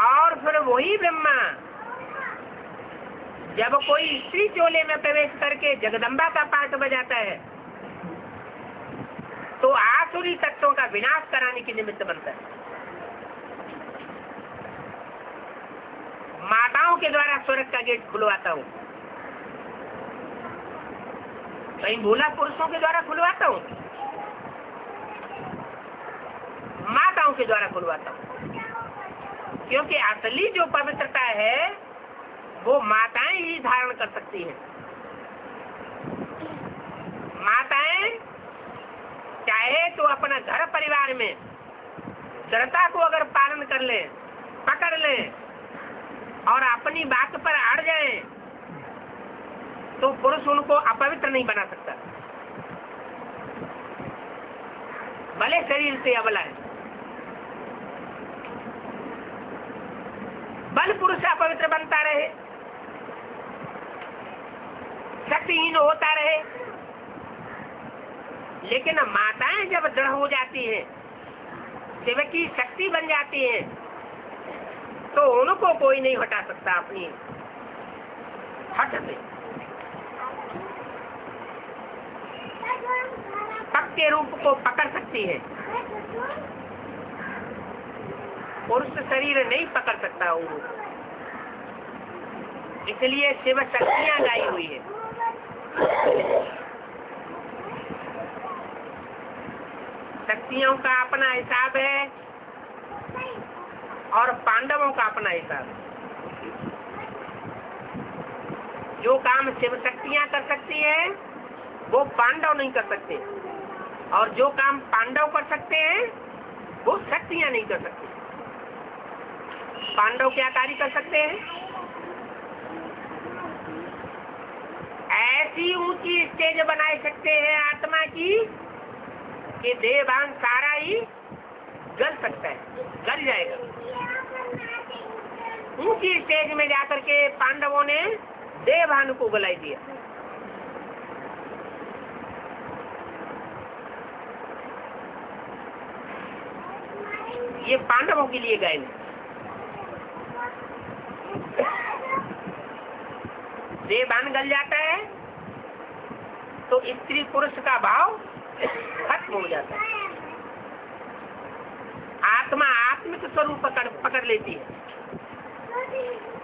और फिर वही ब्रह्मा जब कोई स्त्री चोले में प्रवेश करके जगदम्बा का पाठ बजाता है, तो आसुरी तत्वों का विनाश कराने की निमित्त बनता है। माताओं के द्वारा स्वर्ग का गेट खुलवाता हूँ, कहीं भूला पुरुषों के द्वारा खुलवाता हूँ? माताओं के द्वारा खुलवाता हूँ, क्योंकि असली जो पवित्रता है वो माताएं ही धारण कर सकती हैं। माताएं चाहे तो अपना घर परिवार में श्रद्धा को अगर पालन कर लें, पकड़ लें और अपनी बात पर अड़ जाएं, तो पुरुष उनको अपवित्र नहीं बना सकता, भले शरीर से अबला है। बल पुरुष अपवित्र बनता रहे, शक्तिहीन होता रहे, लेकिन माताएं जब दृढ़ हो जाती हैं, शिव की शक्ति बन जाती हैं, तो उनको कोई नहीं हटा सकता अपनी हट से। पक्के रूप को पकड़ सकती है, पुरुष शरीर नहीं पकड़ सकता उनको। इसलिए शिव शक्तियां गाई हुई है। शक्तियों का अपना हिसाब है और पांडवों का अपना हिसाब है। जो काम शिव शक्तियां कर सकती है वो पांडव नहीं कर सकते, और जो काम पांडव कर सकते हैं वो शक्तियां नहीं कर सकती। पांडव क्या कार्य कर सकते हैं? ऐसी ऊंची स्टेज बना सकते हैं आत्मा की कि देहभान सारा ही गल सकता है, गल जाएगा। ऊंची स्टेज में जाकर के पांडवों ने देहभान को गलाई दिया। ये पांडवों के लिए गए नहीं। देहभान गल जाता है तो स्त्री पुरुष का भाव खत्म हो जाता है। आत्मा आत्मिक स्वरूप पकड़ लेती है,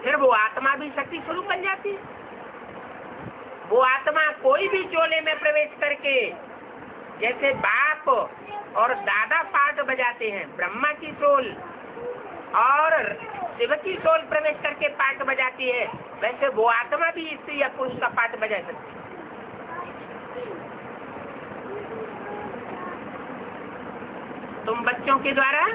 फिर वो आत्मा भी शक्ति स्वरूप बन जाती है। वो आत्मा कोई भी चोले में प्रवेश करके, जैसे बाप और दादा पाठ बजाते हैं, ब्रह्मा की सोल और शिव की सोल प्रवेश करके पाठ बजाती है, वैसे वो आत्मा भी स्त्री या पुरुष का पाठ बजा सकती है। तुम बच्चों के द्वारा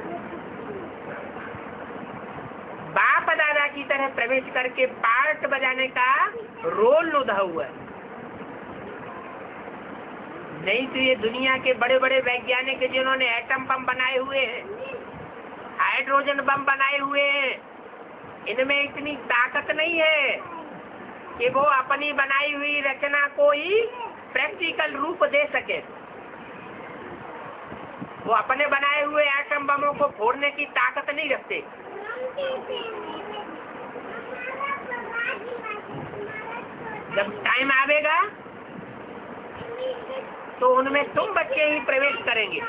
बाप दादा की तरह प्रवेश करके पार्ट बजाने का रोल निभा हुआ है। नहीं तो ये दुनिया के बड़े बड़े वैज्ञानिक जिन्होंने एटम बम बनाए हुए हैं, हाइड्रोजन बम बनाए हुए हैं, इनमें इतनी ताकत नहीं है कि वो अपनी बनाई हुई रचना को ही प्रैक्टिकल रूप दे सके। वो अपने बनाए हुए एटम बमों को फोड़ने की ताकत नहीं रखते। जब टाइम आवेगा तो उनमें तुम बच्चे ही प्रवेश करेंगे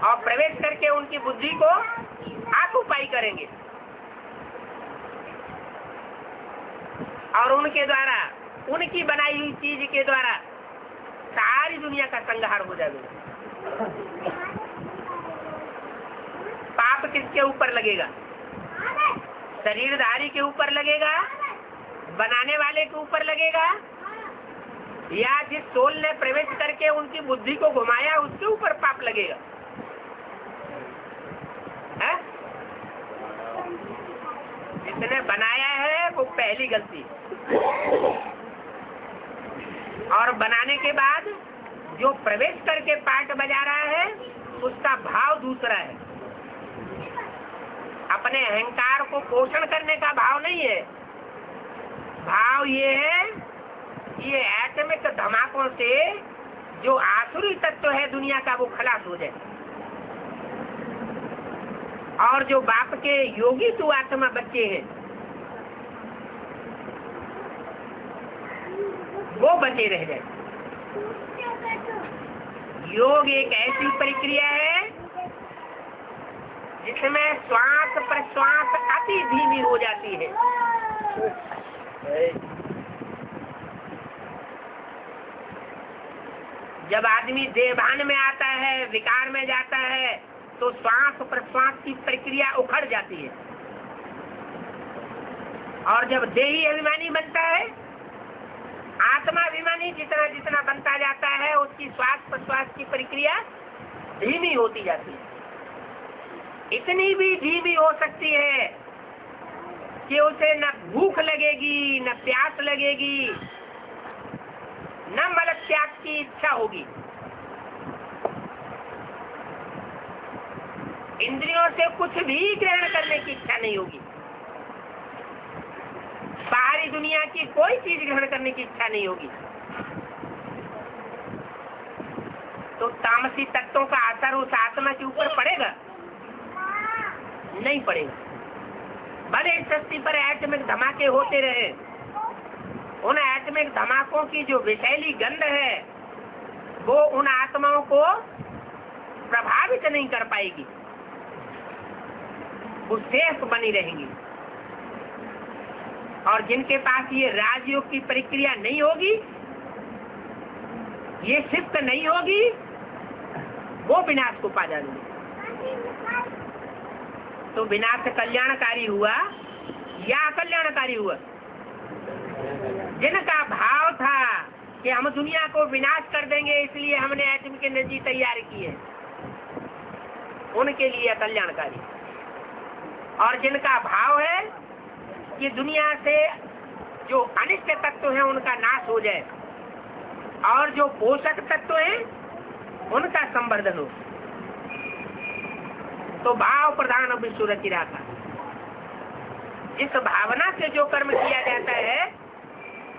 और प्रवेश करके उनकी बुद्धि को ऑक्युपाई करेंगे और उनके द्वारा, उनकी बनाई हुई चीज के द्वारा सारी दुनिया का संहार हो जाएगा। पाप किसके ऊपर लगेगा? शरीरधारी के ऊपर लगेगा, बनाने वाले के ऊपर लगेगा, या जिस सोल ने प्रवेश करके उनकी बुद्धि को घुमाया उसके ऊपर पाप लगेगा? है? जिसने बनाया है वो पहली गलती, और बनाने के बाद जो प्रवेश करके पाठ बजा रहा है उसका भाव दूसरा है। अपने अहंकार को पोषण करने का भाव नहीं है। भाव ये है कि ये एटमिक धमाकों से जो आसुरी तत्व है दुनिया का वो खलास हो जाए और जो बाप के योगी तू आत्मा बच्चे हैं वो बचे रह जाए। योग एक ऐसी प्रक्रिया है जिसमें श्वास प्रश्वास अति धीमी हो जाती है। जब आदमी देहभान में आता है, विकार में जाता है, तो श्वास प्रश्वास की प्रक्रिया उखड़ जाती है और जब देही अभिमानी बनता है, आत्मा अभिमानी जितना जितना बनता जाता है उसकी श्वास प्रश्वास की प्रक्रिया धीमी होती जाती है। इतनी भी धीमी हो सकती है कि उसे न भूख लगेगी, न प्यास लगेगी, न मल त्याग की इच्छा होगी। इंद्रियों से कुछ भी ग्रहण करने की इच्छा नहीं होगी। बाहरी दुनिया की कोई चीज ग्रहण करने की इच्छा नहीं होगी। तो तामसी तत्वों का असर उस आत्मा के ऊपर पड़ेगा? नहीं पड़ेगा। भले इस सृष्टि पर एटमिक धमाके होते रहे, उन एटमिक धमाकों की जो विषैली गंध है वो उन आत्माओं को प्रभावित नहीं कर पाएगी, वो सेफ बनी रहेंगी। और जिनके पास ये राजयोग की प्रक्रिया नहीं होगी, ये शिफ्ट नहीं होगी, वो विनाश को पा जाएंगे। तो विनाश कल्याणकारी हुआ या अकल्याणकारी हुआ? जिनका भाव था कि हम दुनिया को विनाश कर देंगे इसलिए हमने एटम की एनर्जी तैयार की है, उनके लिए अकल्याणकारी। और जिनका भाव है कि दुनिया से जो अनिष्ट तत्व है उनका नाश हो जाए और जो पोषक तत्व है उनका संवर्धन हो, तो भाव प्रधान विश्व रचि रहा था। जिस भावना से जो कर्म किया जाता है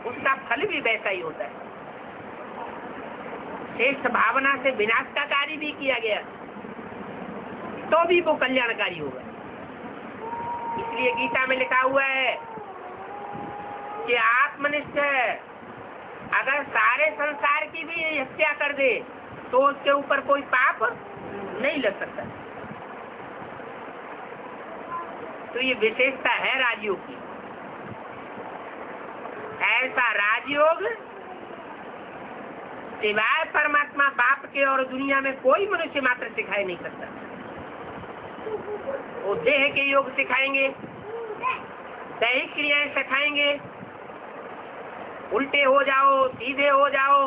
उसका फल भी वैसा ही होता है। श्रेष्ठ भावना से विनाश का कार्य भी किया गया तो भी वो कल्याणकारी होगा। इसलिए गीता में लिखा हुआ है कि आत्मनिष्ठ अगर सारे संसार की भी हत्या कर दे तो उसके ऊपर कोई पाप नहीं लग सकता। तो ये विशेषता है राजयोग की। ऐसा राजयोग सिवाय परमात्मा बाप के और दुनिया में कोई मनुष्य मात्र सिखाई नहीं सकता। वो देह के योग सिखाएंगे, दैहिक क्रियाएं सिखाएंगे, उल्टे हो जाओ, सीधे हो जाओ,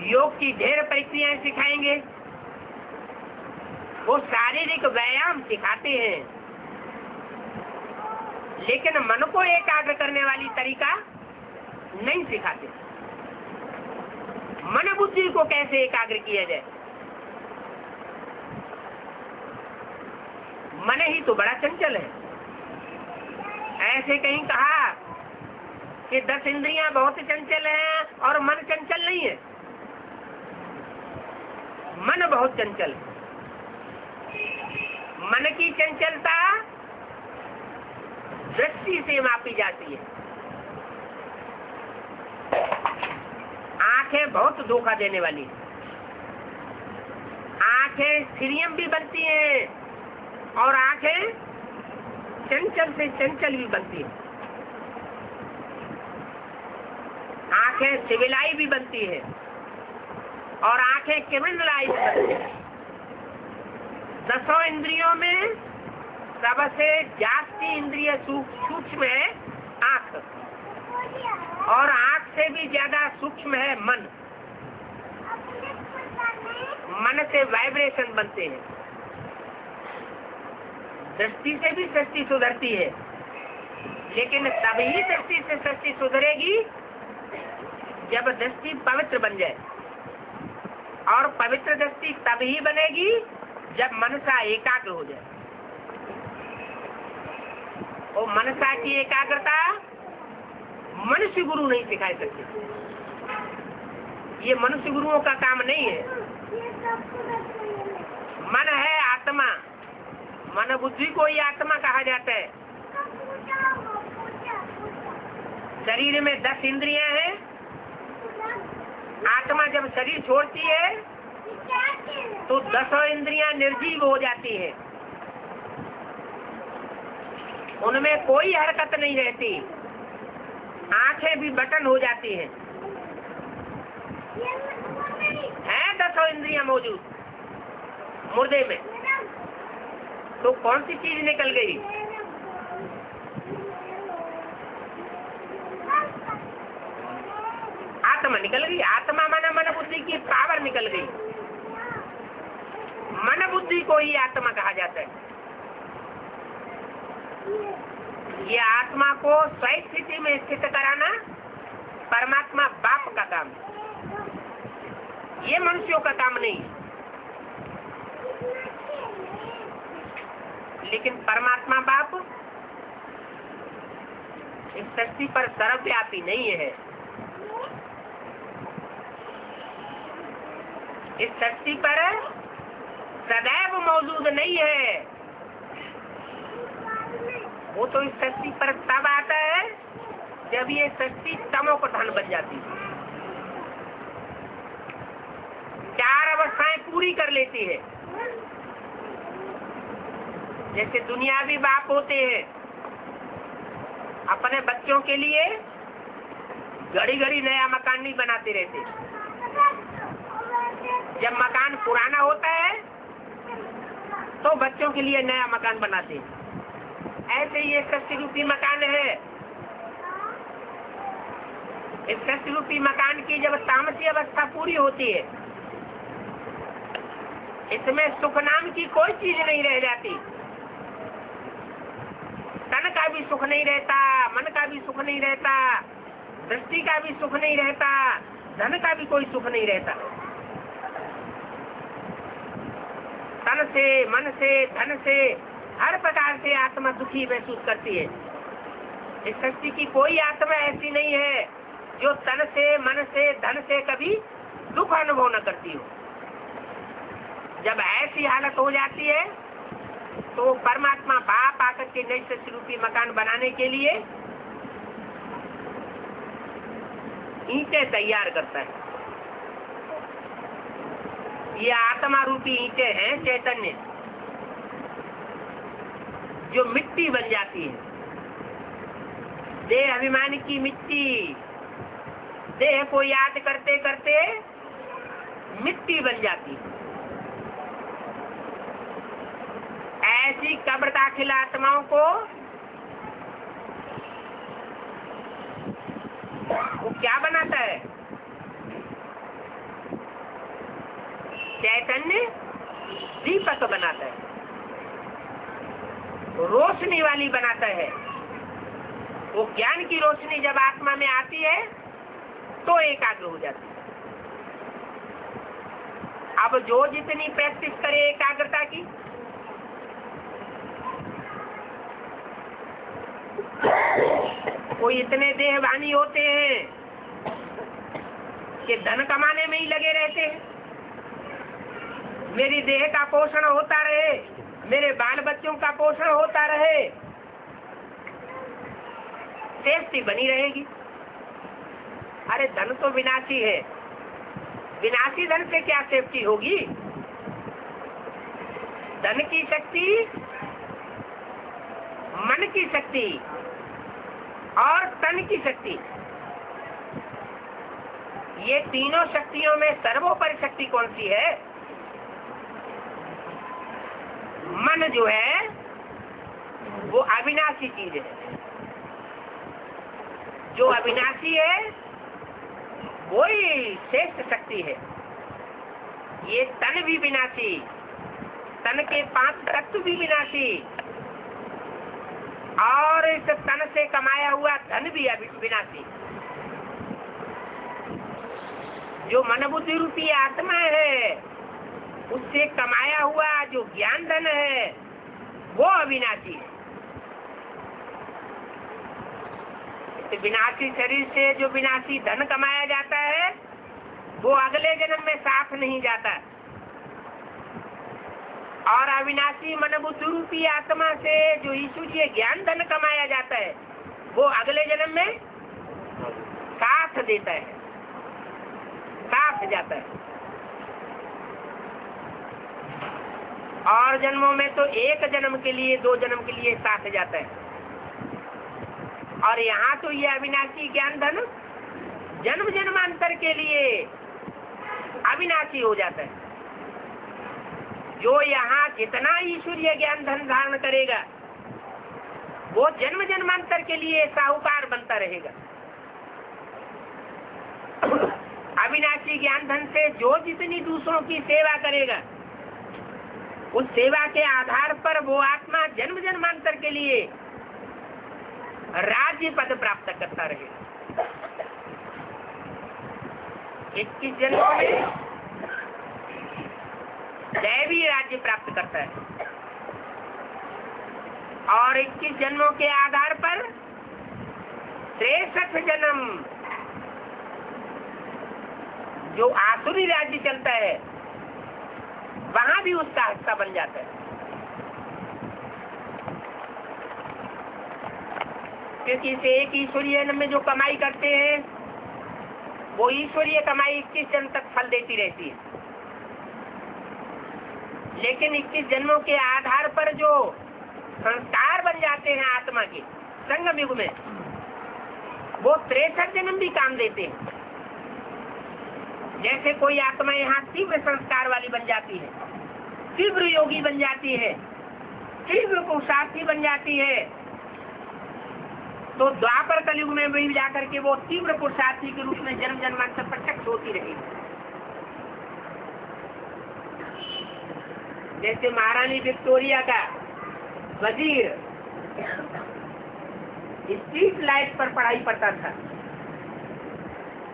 योग की ढेर प्रक्रियाएं सिखाएंगे, वो शारीरिक व्यायाम सिखाते हैं, लेकिन मन को एकाग्र करने वाली तरीका नहीं सिखाते। मन बुद्धि को कैसे एकाग्र किया जाए? मन ही तो बड़ा चंचल है। ऐसे कहीं कहा कि 10 इंद्रियां बहुत चंचल हैं और मन चंचल नहीं है। मन बहुत चंचल है। मन की चंचलता दृष्टि से मापी जाती है। आंखें बहुत धोखा देने वाली है। आंखें स्त्रियम भी बनती हैं और आंखें चंचल से चंचल भी बनती है। आंखें सिविलाई भी बनती है और आंखें किमंडलाई भी बनती है। 10 इंद्रियों में सबसे जास्ती इंद्रिय सूक्ष्म है आंख, और आंख से भी ज्यादा सूक्ष्म है मन। मन से वाइब्रेशन बनते हैं। दृष्टि से भी सृष्टि सुधरती है, लेकिन तभी दृष्टि से सृष्टि सुधरेगी जब दृष्टि पवित्र बन जाए, और पवित्र दृष्टि तभी बनेगी जब मनसा एकाग्र हो जाए। और मनसा की एकाग्रता मनुष्य गुरु नहीं सिखा सकते। ये मनुष्य गुरुओं का काम नहीं है। मन है आत्मा, मन बुद्धि को ही आत्मा कहा जाता है। शरीर में 10 इंद्रियां हैं। आत्मा जब शरीर छोड़ती है तो 10 इंद्रियां निर्जीव हो जाती है। उनमें कोई हरकत नहीं रहती। आंखें भी बटन हो जाती हैं। है 10 इंद्रियां मौजूद मुर्दे में, तो कौन सी चीज निकल गई? आत्मा निकल गई। आत्मा माना मन बुद्धि की पावर निकल गई। मन बुद्धि को ही आत्मा कहा जाता है। ये आत्मा को स्वस्थ स्थिति में स्थित कराना परमात्मा बाप का काम है। ये मनुष्यों का काम नहीं है। लेकिन परमात्मा बाप इस सृष्टि पर सर्वव्यापी नहीं है। इस सृष्टि पर सदैव मौजूद नहीं है। वो तो इस सृष्टि पर तब आता है जब ये सृष्टि तमो प्रधान बन जाती है। 4 अवस्थाएं पूरी कर लेती है। जैसे दुनियावी बाप होते हैं, अपने बच्चों के लिए घड़ी घड़ी नया मकान नहीं बनाते रहते। जब मकान पुराना होता है तो बच्चों के लिए नया मकान बनाते हैं। ऐसे ये सृष्टि रूपी मकान है। इस सृष्टि रूपी मकान की जब तामसी अवस्था पूरी होती है, इसमें सुख नाम की कोई चीज नहीं रह जाती। तन का भी सुख नहीं रहता, मन का भी सुख नहीं रहता, दृष्टि का भी सुख नहीं रहता, धन का भी कोई सुख नहीं रहता। तन से, मन से, धन से, हर प्रकार से आत्मा दुखी महसूस करती है। इस सृष्टि की कोई आत्मा ऐसी नहीं है जो तन से, मन से, धन से कभी दुख अनुभव न करती हो। जब ऐसी हालत हो जाती है तो परमात्मा बाप आकर के नई सृष्टि रूपी मकान बनाने के लिए ईंटें तैयार करता है। ये आत्मा रूपी ईंटें हैं चैतन्य। जो मिट्टी बन जाती है, देह अभिमान की मिट्टी, देह को याद करते करते मिट्टी बन जाती है। ऐसी कब्र दाखिल आत्माओं को वो क्या बनाता है? चैतन्य दीपक बनाता है, रोशनी वाली बनाता है। वो ज्ञान की रोशनी जब आत्मा में आती है तो एकाग्र हो जाती है। अब जो जितनी प्रैक्टिस करे एकाग्रता की, कोई इतने देहवानी होते हैं कि धन कमाने में ही लगे रहते हैं। मेरी देह का पोषण होता रहे, मेरे बाल बच्चों का पोषण होता रहे, सेफ्टी बनी रहेगी। अरे धन तो विनाशी है, विनाशी धन से क्या सेफ्टी होगी? धन की शक्ति, मन की शक्ति और तन की शक्ति, ये तीनों शक्तियों में सर्वोपरि शक्ति कौन सी है? मन जो है वो अविनाशी चीज है। जो अविनाशी है वही श्रेष्ठ शक्ति है। ये तन भी विनाशी, तन के 5 तत्व भी विनाशी, और इस तन से कमाया हुआ धन भी विनाशी। जो मन बुद्धि रूपी आत्मा है, उससे कमाया हुआ जो ज्ञान धन है वो अविनाशी है। इस विनाशी शरीर से जो विनाशी धन कमाया जाता है वो अगले जन्म में साथ नहीं जाता, और अविनाशी मन बुद्धि रूपी आत्मा से जो ईश्वरीय ज्ञान धन कमाया जाता है वो अगले जन्म में साथ देता है, साथ जाता है। और जन्मों में तो एक जन्म के लिए, 2 जन्म के लिए साथ जाता है, और यहाँ तो ये अविनाशी ज्ञान धन जन्म जन्मांतर के लिए अविनाशी हो जाता है। जो यहाँ जितना ईश्वरीय ज्ञान धन धारण करेगा वो जन्म जन्मांतर के लिए साहूकार बनता रहेगा। अविनाशी ज्ञान धन से जो जितनी दूसरों की सेवा करेगा, उस सेवा के आधार पर वो आत्मा जन्म जन्मांतर के लिए राज्य पद प्राप्त करता रहेगा। 21 जन्मों में दैवी राज्य प्राप्त करता है, और 21 जन्मों के आधार पर 63 जन्म जो आसुरी राज्य चलता है वहां भी उसका हिस्सा बन जाता है। क्योंकि इसे एक ईश्वरीय जन्म में जो कमाई करते हैं वो ईश्वरीय कमाई 21 जन्म तक फल देती रहती है, लेकिन 21 जन्मों के आधार पर जो संस्कार बन जाते हैं आत्मा के संगम युग में, वो 63 जन्म भी काम देते हैं। जैसे कोई आत्मा यहाँ तीव्र संस्कार वाली बन जाती है, तीव्र योगी बन जाती है, तीव्र पुरुषार्थी बन जाती है, तो द्वापर कलयुग में भी जाकर के वो तीव्र पुरुषार्थी के रूप में जन्म जन्मांतर प्रत्यक्ष होती रहेगी। जैसे महारानी विक्टोरिया का वजीर स्ट्रीट लाइट पर पढ़ाई पढ़ता था,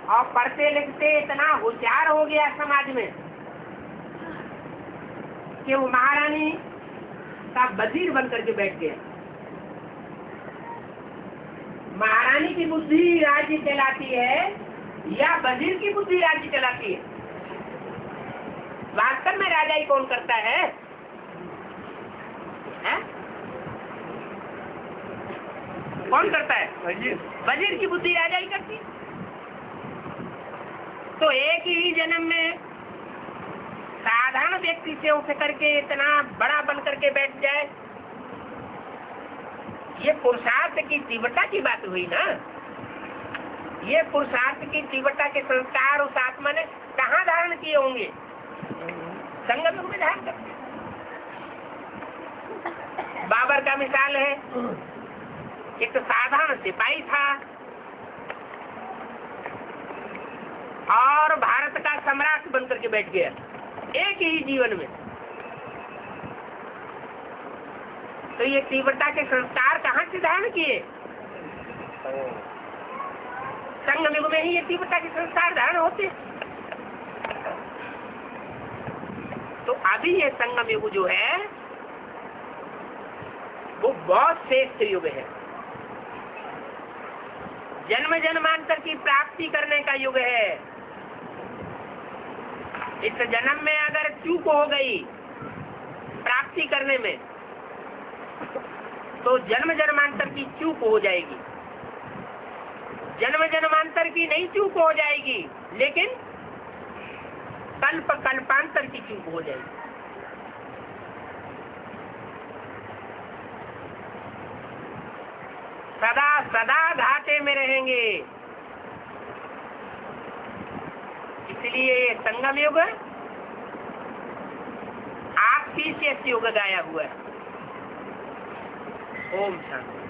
और पढ़ते लिखते इतना होशियार हो गया समाज में कि वो महारानी का वजीर बन करके बैठ गया। महारानी की बुद्धि राज्य चलाती है या वजीर की बुद्धि राज्य चलाती है? वास्तव में राजा ही कौन करता है? कौन करता है? वजीर की बुद्धि राजा ही करती है। तो एक ही जन्म में साधारण व्यक्ति से उठ करके इतना बड़ा बन करके बैठ जाए, ये पुरुषार्थ की तीव्रता की बात हुई ना। ये पुरुषार्थ की तीव्रता के संस्कार उस आत्मा ने कहाँ धारण किए होंगे? संगम युग में धारण करते। बाबर का मिसाल है, एक तो साधारण सिपाही था और भारत का सम्राट बनकर के बैठ गया एक ही जीवन में। तो ये तीव्रता के संस्कार कहाँ से धारण किए? संगम युग में ही ये तीव्रता के संस्कार धारण होते। तो अभी ये संगम युग जो है वो बहुत श्रेष्ठ युग है, जन्म जन्मांतर की प्राप्ति करने का युग है। इस जन्म में अगर चूक हो गई प्राप्ति करने में तो जन्म जन्मांतर की चूक हो जाएगी। जन्म जन्मांतर की नहीं चूक हो जाएगी, लेकिन कल्प कल्पांतर की चूक हो जाएगी। सदा सदा घाटे में रहेंगे। इसलिए ये संगम युग आपसी से युग गाया हुआ है। ओम शांति।